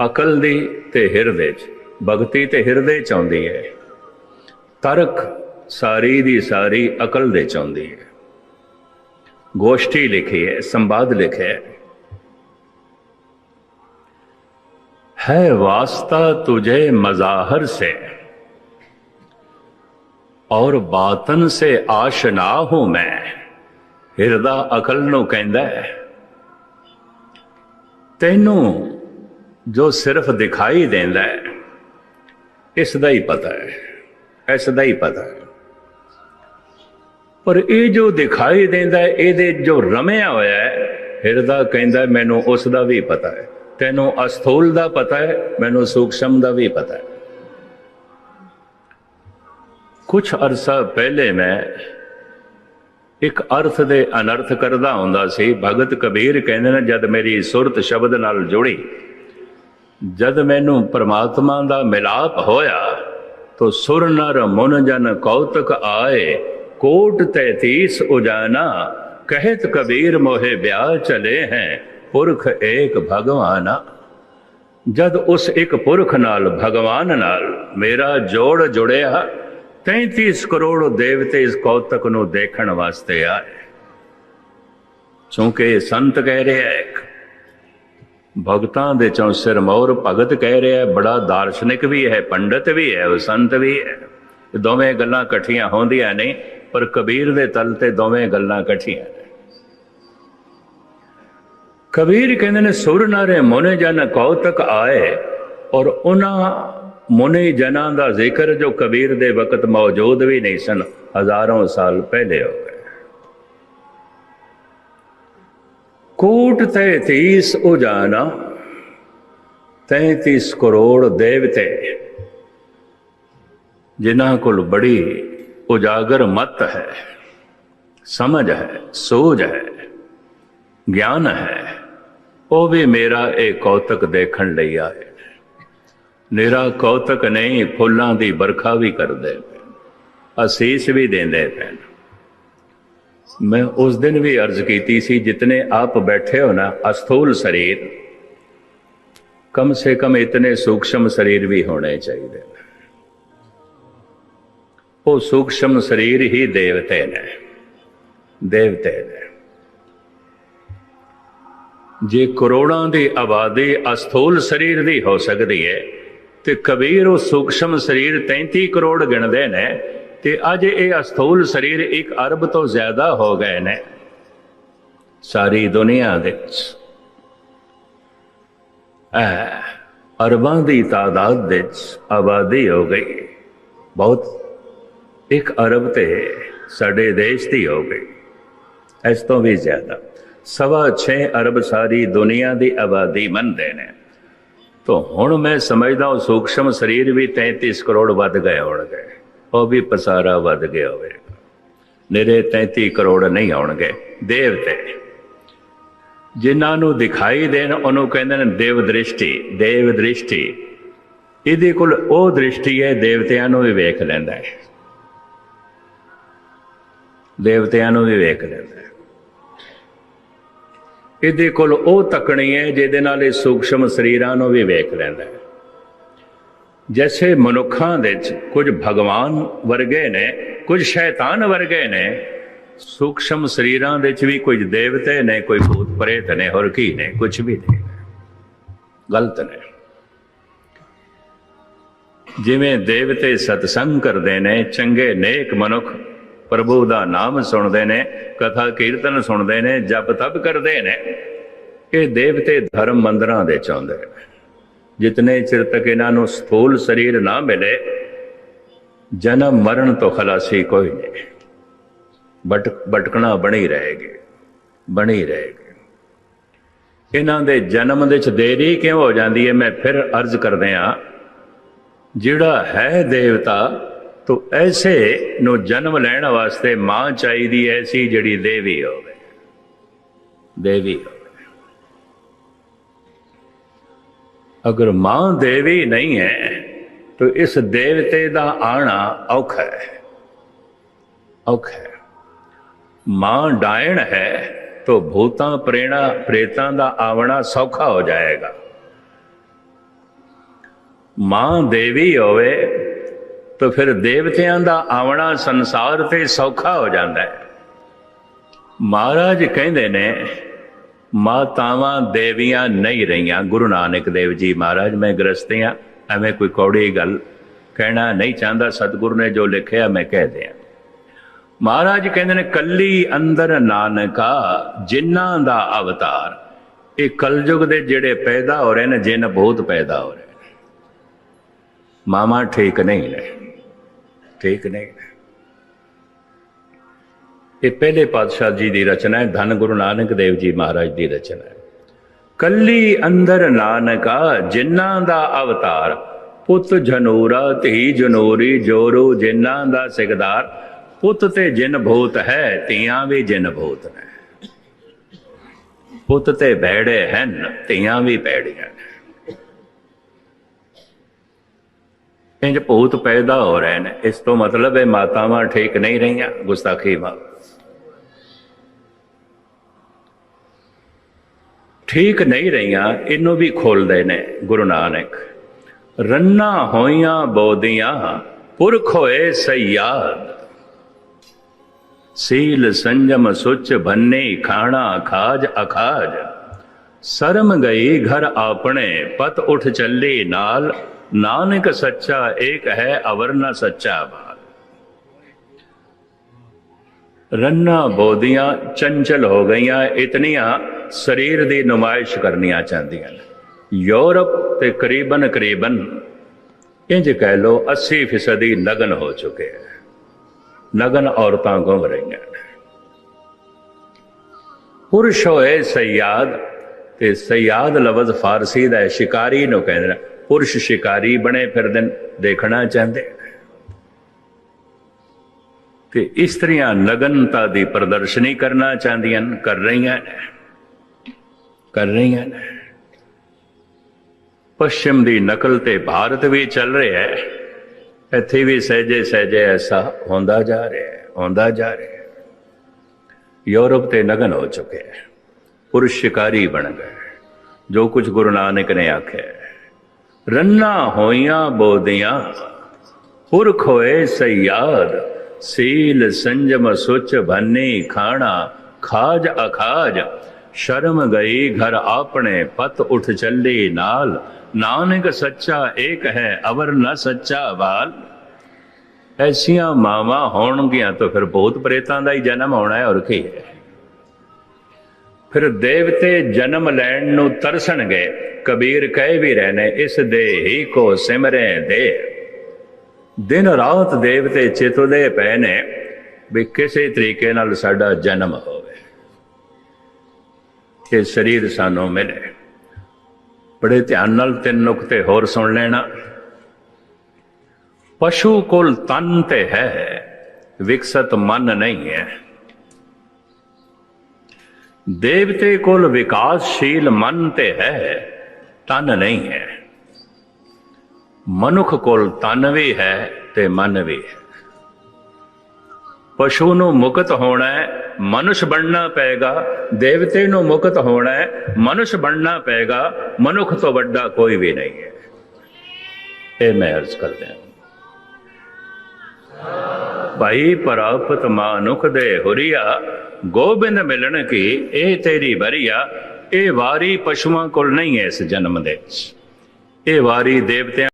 अकल दी ते हिरदे च, भगती ते हिरदे च आउंदी है, तरक सारी दी सारी अकल दे च आउंदी है। गोष्ठी लिखी है, संवाद लिखे है वास्ता तुझे मजाहर से और बातन से आशना हूं मैं। हिरदा अकल नूं कहंदा है, तैनू जो सिर्फ दिखाई देंदा है इसदा ही पता है, इसदा ही पता है, पर ये जो दिखाई देंदा है इहदे जो रमिया होया है, हिरदा कहंदा मैनू उसदा भी पता है। तैनू अस्थूल दा पता है, मैनू सूक्ष्म दा भी पता है। कुछ अरसा पहले मैं एक अर्थ दे अनर्थ करदा हुंदा सी। भगत कबीर कहंदे ने, जद मेरी सुरत शब्द नाल जुड़ी, जद मैनू परमात्मा दा मिलाप होया, तो सुर नर मुन जन कौतक आए, कोट 33 उजाना, कहत कबीर मोहे ब्याह चले हैं, पुरख एक भगवाना। जद उस एक पुरख नाल, भगवान नाल मेरा जोड़ जुड़िया, 33 करोड़ देवते इस कौतक नूं देखण वास्ते आए। चूंकि संत कह रहे हैं, भगतां दे चों सिरमौर भगत कह रहे हैं, बड़ा दार्शनिक भी है, पंडित भी है, वो संत भी है। दोवें गल्लां कट्ठियां होंदियां नहीं, पर कबीर दे तल ते दोवें गल्लां कट्ठियां ने। कबीर कहंदे ने, सुर नारे मुनि जन कौतक आए, और उन्हां मुनि जना का जिक्र जो कबीर दे वक्त मौजूद भी नहीं सन, हजारों साल पहले हो गए। कोट 33 उजाना, 33 करोड़ देवते, जिन्हां कोल बड़ी उजागर मत है, समझ है, सूझ है, ज्ञान है, वो भी मेरा एक कौतक देखण लई आए। निरा कौतक नहीं, फुल्लां दी बरखा भी करदे पैन, असीस भी देंदे पैन। मैं उस दिन भी अर्ज की सी, जितने आप बैठे हो ना, अस्थूल शरीर, कम से कम इतने सूक्ष्म शरीर भी होने चाहिए। वो सूक्ष्म शरीर ही देवते ने, देवते ने। जे करोड़ों की आबादी अस्थूल शरीर की हो सकती है, तो कबीर वो सूक्ष्म शरीर 33 करोड़ गिणदे ने, ते अज ये अस्थूल शरीर 1 अरब तो ज्यादा हो गए ने। सारी दुनिया दे अरबां की तादाद दे आबादी हो गई बहुत। 1 अरब ते साडे देश की हो गई, इस तो भी ज्यादा। 6.25 अरब सारी दुनिया की आबादी मनते ने। तो हुण मैं समझदा हूं सूक्ष्म शरीर भी 33 करोड़ वध गए होणगे, वह भी पसारा वध गया होवेगा। निरे 33 करोड़ नहीं होणगे। देवते जिन्हां नूं दिखाई देण, उहनूं कहंदे ने देव दृष्टि। देव दृष्टि इहदे कोल ओह दृष्टि है, देवतियां नूं भी वेख लैंदा है, देवतियां नूं भी वेख लैंदा है। इहदे कोल ओह तकनी है जिहदे नाल इह सूक्ष्म शरीरां नूं भी वेख लैंदा है। जैसे मनुखां दे कुछ भगवान वर्गे ने, कुछ शैतान वर्गे ने, सूक्ष्म शरीरां दे भी कुछ देवते ने, कोई भूत प्रेत ने, होर की ने, कुछ भी नहीं, गलत ने। जिवें देवते सतसंग करते ने, चंगे नेक मनुख प्रभु का नाम सुनते ने, कथा कीर्तन सुनते ने, जप तप करते ने, ये देवते धर्म मंदिरां दे चाहुंदे ने। जितने चिर तक इन्हों स्थूल शरीर ना मिले, जन्म मरण तो खलासी कोई नहीं, भटकना बनी रहेगी, बनी रहेगी। इन्हां दे जन्म दे च देरी क्यों हो जाती है? मैं फिर अर्ज करदे हां, जिहड़ा है देवता, तो ऐसे नो जन्म लैण वास्ते मां चाहिदी ऐसी जिहड़ी देवी होवे, देवी होवे। अगर मां देवी नहीं है तो इस देवते का आना औखा है, औखा है। मां डायण है तो भूतां प्रेणा प्रेतां का आवना सौखा हो जाएगा। मां देवी होवे तो फिर देवतियां दा आवना संसार ते सौखा हो जाता है। महाराज कहते ने मातावां देवियां नहीं रहियां। गुरु नानक देव जी महाराज, मैं गृहस्थ हाँ, एवं कोई कौड़ी गल कहना नहीं चाहता, सतगुरु ने जो लिखिया मैं कह दिया। महाराज कहते ने कली अंदर नानका जिन्ना दा अवतार। ये कलयुग दे जेड़े पैदा हो रहे हैं जिन बहुत पैदा हो रहे हैं, मामा ठीक नहीं ने, ठीक नहीं ने। ये पहले पातशाह जी की रचना है, धन गुरु नानक देव जी महाराज की रचना है। कली अंदर नानका जिन्ना दा अवतार, पुत जनूरा धी जनूरी जोरू जिन्ना दा सिकदार। पुत ते जिन भूत है तियां भी जिन भूत ने, पुत ते भैड़े हैं तियां भी भैड़ियां ने। इंज भूत पैदा हो रहे हैं। इस तो मतलब है मातावां ठीक नहीं रही, गुस्ताखी मां ठीक नहीं रही। इनू भी खोलते ने गुरु नानक। रन्ना होइयां बोदियां पुरख होए सयाद। सील संजम सुच भन्ने खाना खाज अखाज। शर्म गई घर आपने पत उठ चली नाल। नानक सच्चा एक है अवर न सच्चा बाल। रन्ना बोदियां चंचल हो गईयां, इतनियां शरीर की नुमाइश करनिया चाहदियां। यूरोप ते करीबन करीबन इंज कह लो 80% नगन हो चुके हैं। नगन औरतां घूम रही हैं। पुरुष होए सयाद, ते सयाद लफज फारसी का शिकारी नूं कहंदे। पुरुष शिकारी बने फिरदे, देखना चाहते। ते इस्त्रियां नगनता की प्रदर्शनी करना चाहदियां, कर रही हैं, कर रही हैं। पश्चिम की नकल ते भारत भी चल रहा है। इत्थे भी सहजे सहजे ऐसा होंदा जा रहा है, होंदा जा रहा है। यूरोप ते नगन हो चुके हैं, पुरुष शिकारी बन गए। जो कुछ गुरु नानक ने आखे, रन्ना होइयां बोदियां पुरख होए सयाद। सील संजम सुच भन्नी खाना खाज अखाज। शर्म गई घर आपने पत उठ चली नाल। नानक सच्चा एक है अवर न सच्चा बाल। ऐसियां मावां होणगियां तो फिर भूत प्रेतां दा ही जन्म होना है, और की है। फिर देवते जन्म लैण नूं तरसणगे। कबीर कह भी रहने, इस दे ही को सिमरे दे। दिन रात देवते चितुदे पै ने भी किसी तरीके नाल साडा जन्म होवे, ये शरीर सानू मिले। बड़े ध्यान नाल 3 नुकते होर सुन लेना। पशु कोल तन ते है, विकसित मन नहीं है। देवते कोल विकासशील मन ते है, तन नहीं है। मनुख कोल तन भी है ते मन भी है। पशु नूं मुक्त होना है, मनुष्य बनना पेगा। देवते नूं मुक्त होना है, मनुष्य बनना पेगा। मनुख तो बड़ा कोई भी नहीं है। ये मैं अर्ज कर दिया। भाई प्राप्त मानुख दे हुरिया। गोबिंद मिलन की ए तेरी बरिया। ये वारी पशुओं कोल नहीं है इस जन्म दे। ये वारी देवतियां